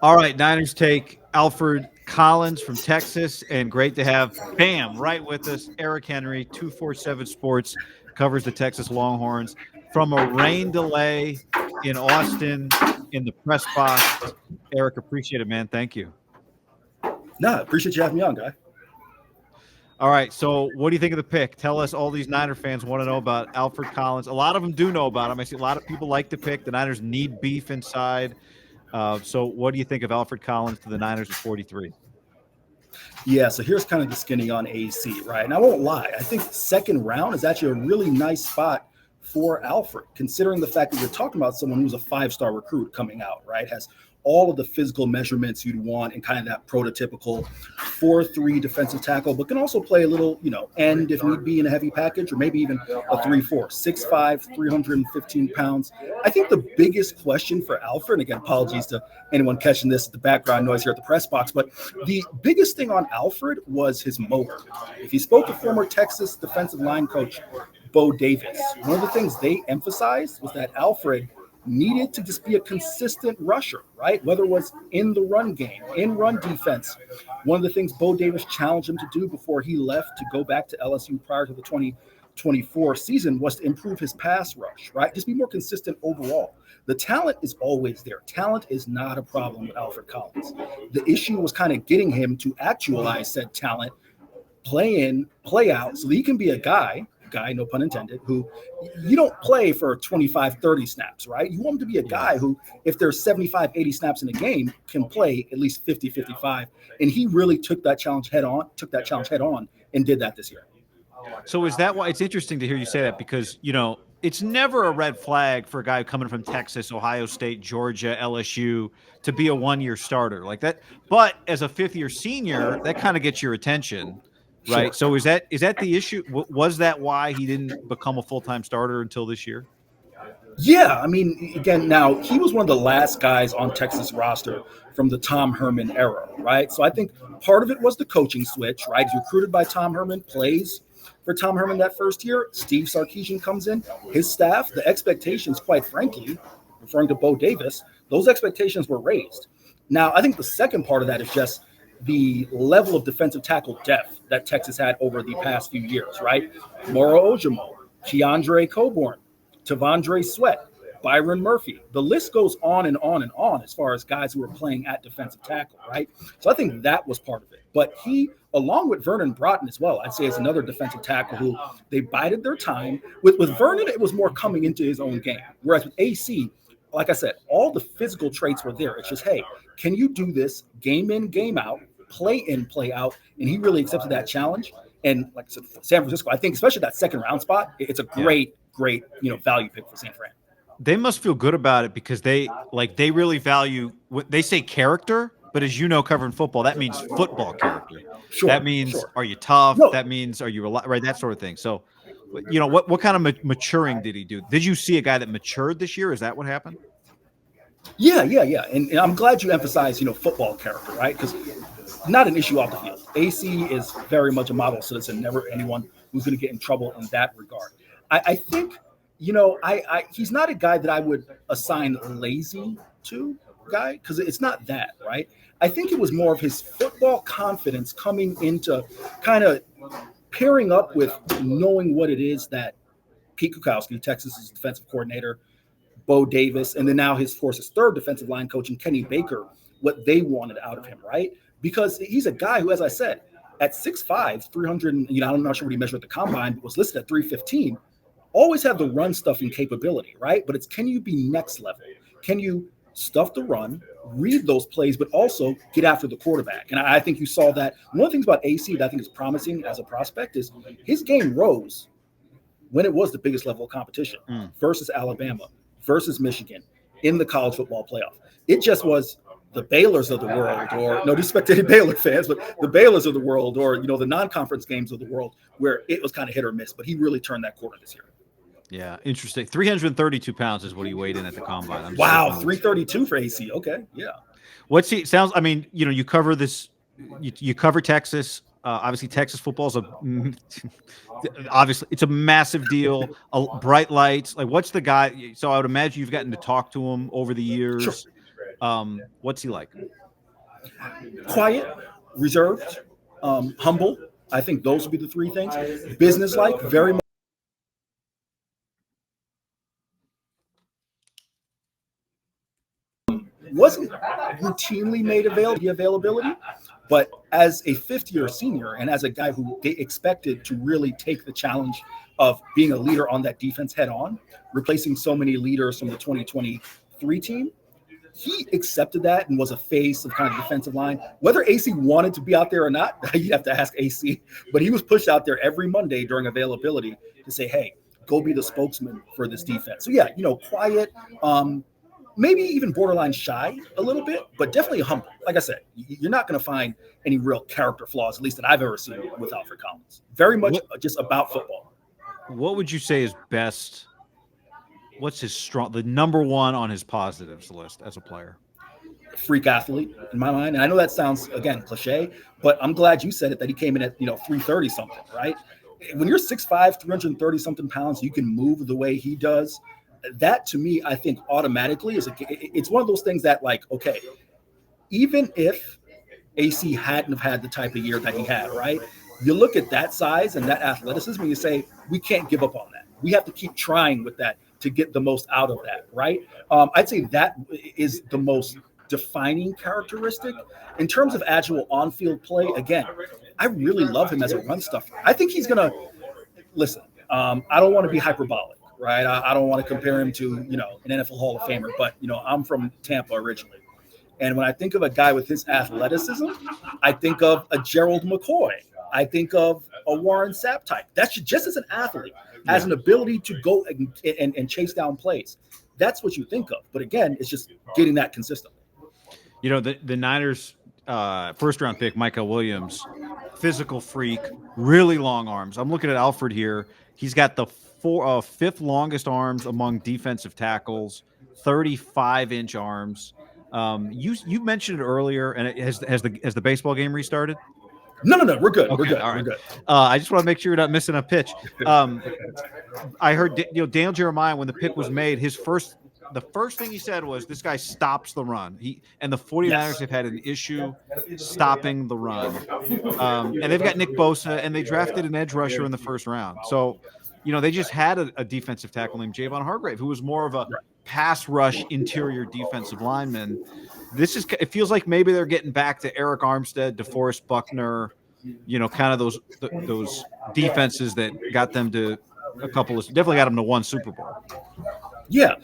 All right, Niners take Alfred Collins from Texas, and great to have Bam right with us. Eric Henry, 247 Sports, covers the Texas Longhorns from a rain delay in Austin in the press box. Eric, appreciate it, man. Thank you. Nah, appreciate you having me on, guy. All right, so what do you think of the pick? Tell us, all these Niner fans want to know about Alfred Collins. A lot of them do know about him. I see a lot of people like the pick. The Niners need beef inside. So what do you think of Alfred Collins to the Niners at 43? Yeah, so here's kind of the skinny on AC, right? And I won't lie, I think second round is actually a really nice spot for Alfred, considering the fact that you're talking about someone who's a five-star recruit coming out, right? Has all of the physical measurements you'd want in kind of that prototypical 4-3 defensive tackle, but can also play a little, end if need be in a heavy package, or maybe even a 3-4, 6'5, 315 pounds. I think the biggest question for Alfred, and again, apologies to anyone catching this, the background noise here at the press box, but the biggest thing on Alfred was his motor. If you spoke to former Texas defensive line coach Bo Davis, one of the things they emphasized was that Alfred needed to just be a consistent rusher, right? Whether it was in the run game, in run defense. One of the things Bo Davis challenged him to do before he left to go back to LSU prior to the 2024 season was to improve his pass rush, right? Just be more consistent overall. The talent is always there. Talent is not a problem with Alfred Collins. The issue was kind of getting him to actualize said talent, play in, play out, so that he can be a guy, no pun intended, who you don't play for 25, 30 snaps, right? You want him to be a guy who, if there's 75, 80 snaps in a game, can play at least 50, 55. And he really took that challenge head on, and did that this year. So is that why it's interesting to hear you say that? Because, it's never a red flag for a guy coming from Texas, Ohio State, Georgia, LSU to be a 1-year starter like that. But as a fifth-year senior, that kind of gets your attention, right? Sure. So is that the issue? Was that why he didn't become a full-time starter until this year? Yeah, I mean, again, now he was one of the last guys on Texas roster from the Tom Herman era, right? So I think part of it was the coaching switch, right? He's recruited by Tom Herman, plays for Tom Herman that first year. Steve Sarkisian comes in, his staff, the expectations, quite frankly, referring to Bo Davis, those expectations were raised. Now, I think the second part of that is just the level of defensive tackle depth that Texas had over the past few years, right? Moro Ojimo, Keandre Coburn, Tavondre Sweat, Byron Murphy. The list goes on and on and on as far as guys who were playing at defensive tackle, right? So I think that was part of it. But he, along with Vernon Broughton as well, I'd say is another defensive tackle who they bided their time. With Vernon, it was more coming into his own game. Whereas with AC, like I said, all the physical traits were there. It's just, hey, can you do this game in, game out, play in, play out? And he really accepted that challenge. And like I said, for San Francisco, I think especially that second round spot, it's a Yeah. great value pick for San Fran. They must feel good about it because they really value what they say character, but as you know, covering football, that means football character. That Sure, means, sure. are you tough? No, That means, are you right? That sort of thing. So, what kind of maturing did he do? Did you see a guy that matured this year? Is that what happened? yeah. And I'm glad you emphasize, football character, right? Because not an issue off the field. AC is very much a model citizen, never anyone who's going to get in trouble in that regard. I think, he's not a guy that I would assign lazy to, guy, because it's not that, right? I think it was more of his football confidence coming into kind of pairing up with knowing what it is that Pete Kukowski, Texas's defensive coordinator, Bo Davis, and then now of course, his third defensive line coach and Kenny Baker, what they wanted out of him, right? Because he's a guy who, as I said, at 6'5", 300, I'm not sure what he measured at the combine, but was listed at 315, always have the run stuffing capability, right? But it's, can you be next level? Can you stuff the run, read those plays, but also get after the quarterback? And I think you saw that. One of the things about AC that I think is promising as a prospect is his game rose when it was the biggest level of competition Mm. versus Alabama, versus Michigan in the college football playoff. It just was the Baylors of the world, or no disrespect to any Baylor fans, but the Baylors of the world, or the non-conference games of the world, where it was kind of hit or miss. But he really turned that corner this year. Yeah, interesting. 332 pounds is what he weighed in at the combine. I'm just Wow, looking. 332 for AC. Okay, yeah. What's he sounds? I mean, you cover this. You cover Texas. Obviously, Texas football is obviously it's a massive deal. Bright lights. Like, what's the guy? So I would imagine you've gotten to talk to him over the Sure. years. What's he like? Quiet, reserved, humble. I think those would be the three things. Business-like, very much. Wasn't routinely made availability, but as a fifth-year senior and as a guy who they expected to really take the challenge of being a leader on that defense head on, replacing so many leaders from the 2023 team, he accepted that and was a face of kind of defensive line. Whether AC wanted to be out there or not, you have to ask AC, but he was pushed out there every Monday during availability to say, hey, go be the spokesman for this defense. So yeah, quiet, maybe even borderline shy a little bit, but definitely humble. Like I said, you're not going to find any real character flaws, at least that I've ever seen with Alfred Collins. Very much just about football. What would you say is best? What's the number one on his positives list as a player? Freak athlete in my mind. And I know that sounds, again, cliche, but I'm glad you said it, that he came in at, 330 something, right? When you're 6'5", 330 something pounds, you can move the way he does. That to me, I think automatically it's one of those things that, like, okay, even if AC hadn't have had the type of year that he had, right? You look at that size and that athleticism and you say, we can't give up on that. We have to keep trying with that to get the most out of that, right? I'd say that is the most defining characteristic. In terms of actual on-field play, again, I really love him as a run stuffer. I think he's going to – listen, I don't want to be hyperbolic, right? I don't want to compare him to, an NFL Hall of Famer, but, I'm from Tampa originally. And when I think of a guy with his athleticism, I think of a Gerald McCoy. I think of a Warren Sapp type. That's just as an athlete, has an ability to go and chase down plays. That's what you think of. But again, it's just getting that consistent. The Niners first round pick, Micah Williams, physical freak, really long arms. I'm looking at Alfred here. He's got the fifth longest arms among defensive tackles, 35-inch arms. You mentioned it earlier, and has the baseball game restarted? No. We're good. Okay, we're good. All right. We're good. I just want to make sure you're not missing a pitch. I heard Daniel Jeremiah, when the pick was made, the first thing he said was, this guy stops the run. And the 49ers have had an issue stopping the run. And they've got Nick Bosa, and they drafted an edge rusher in the first round. So, they just had a defensive tackle named Javon Hargrave, who was more of a pass rush interior defensive lineman. It feels like maybe they're getting back to Eric Armstead, DeForest Buckner, kind of those defenses that got them to definitely got them to one Super Bowl. Yeah.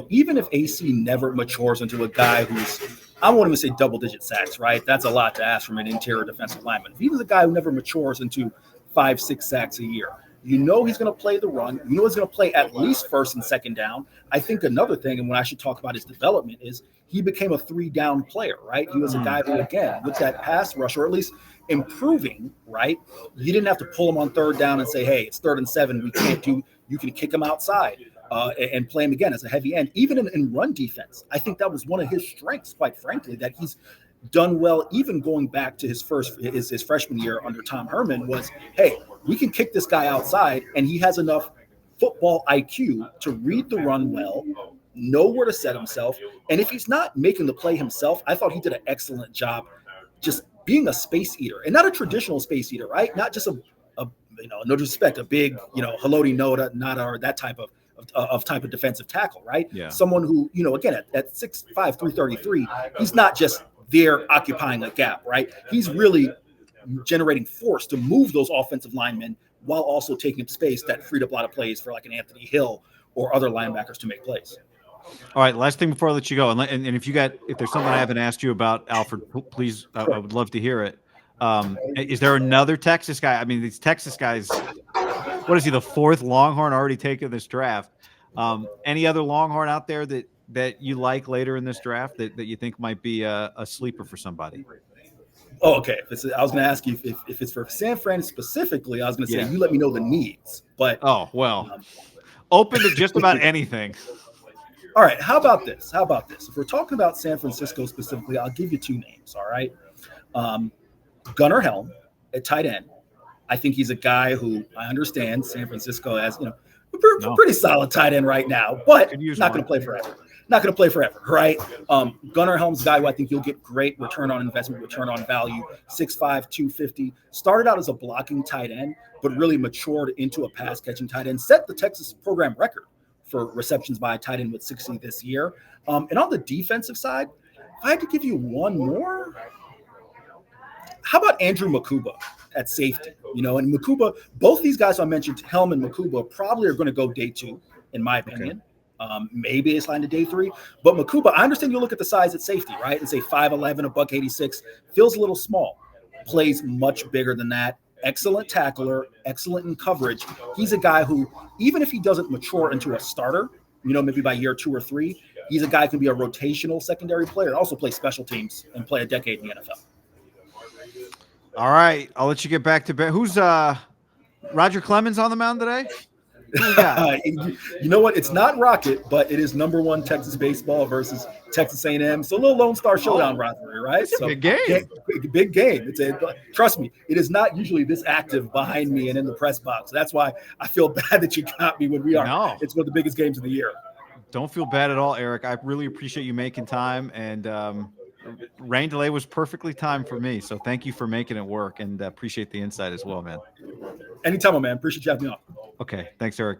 Even if AC never matures into a guy who's, I won't even say double-digit sacks, right? That's a lot to ask from an interior defensive lineman. If he was a guy who never matures into 5-6 sacks a year, he's going to play the run. He's going to play at least first and second down. I think another thing, and when I should talk about his development, is he became a 3-down player, right? He was a guy who, again, with that pass rush, or at least improving, right? You didn't have to pull him on third down and say, hey, it's 3rd and 7. You can kick him outside and play him again as a heavy end. Even in run defense, I think that was one of his strengths, quite frankly, that he's done well, even going back to his freshman year under Tom Herman, was, hey, we can kick this guy outside, and he has enough football IQ to read the run well, know where to set himself. And if he's not making the play himself, I thought he did an excellent job just being a space eater, and not a traditional space eater, right? Not just no disrespect, a big, Haloti Ngata, or that type of defensive tackle, right? Yeah. Someone who, again, at 6'5", 333, he's not just there occupying a gap, right? He's really generating force to move those offensive linemen while also taking up space that freed up a lot of plays for like an Anthony Hill or other linebackers to make plays. All right, last thing before I let you go, and if there's something I haven't asked you about, Alfred, please, I would love to hear it. Is there another Texas guy? I mean, these Texas guys, what is he, the 4th Longhorn already taken this draft? Any other Longhorn out there that you like later in this draft that you think might be a sleeper for somebody? Oh, okay. I was going to ask you if it's for San Fran specifically. I was going to say, you let me know the needs. But open to just about anything. All right. How about this? If we're talking about San Francisco specifically, I'll give you 2 names. All right. Gunnar Helm at tight end. I think he's a guy who, I understand San Francisco has, a pretty solid tight end right now, but not going to play forever. not going to play forever, right? Gunnar Helm's a guy who I think you'll get great return on investment, return on value. 6'5", 250. Started out as a blocking tight end, but really matured into a pass catching tight end. Set the Texas program record for receptions by a tight end with 60 this year. And on the defensive side, if I had to give you one more, how about Andrew Makuba at safety? And Makuba, both these guys I mentioned, Helm and Makuba, probably are going to go day 2, in my opinion. Okay. Maybe it's line to day 3. But Makuba, I understand you look at the size at safety, right? And say 5'11", $186, feels a little small. Plays much bigger than that. Excellent tackler, excellent in coverage. He's a guy who, even if he doesn't mature into a starter, maybe by year 2 or 3, he's a guy who can be a rotational secondary player and also play special teams and play a decade in the NFL. All right, I'll let you get back to bed. Who's Roger Clemens on the mound today? You know what? It's not Rocket, but it is number 1 Texas baseball versus Texas A&M. So a little Lone Star Showdown rivalry, right? It's a big game. Big game. Trust me, it is not usually this active behind me and in the press box. That's why I feel bad that you got me when we are. No. It's one of the biggest games of the year. Don't feel bad at all, Eric. I really appreciate you making time, and rain delay was perfectly timed for me. So thank you for making it work, and appreciate the insight as well, man. Anytime, man. Appreciate you having me on. Okay. Thanks, Eric.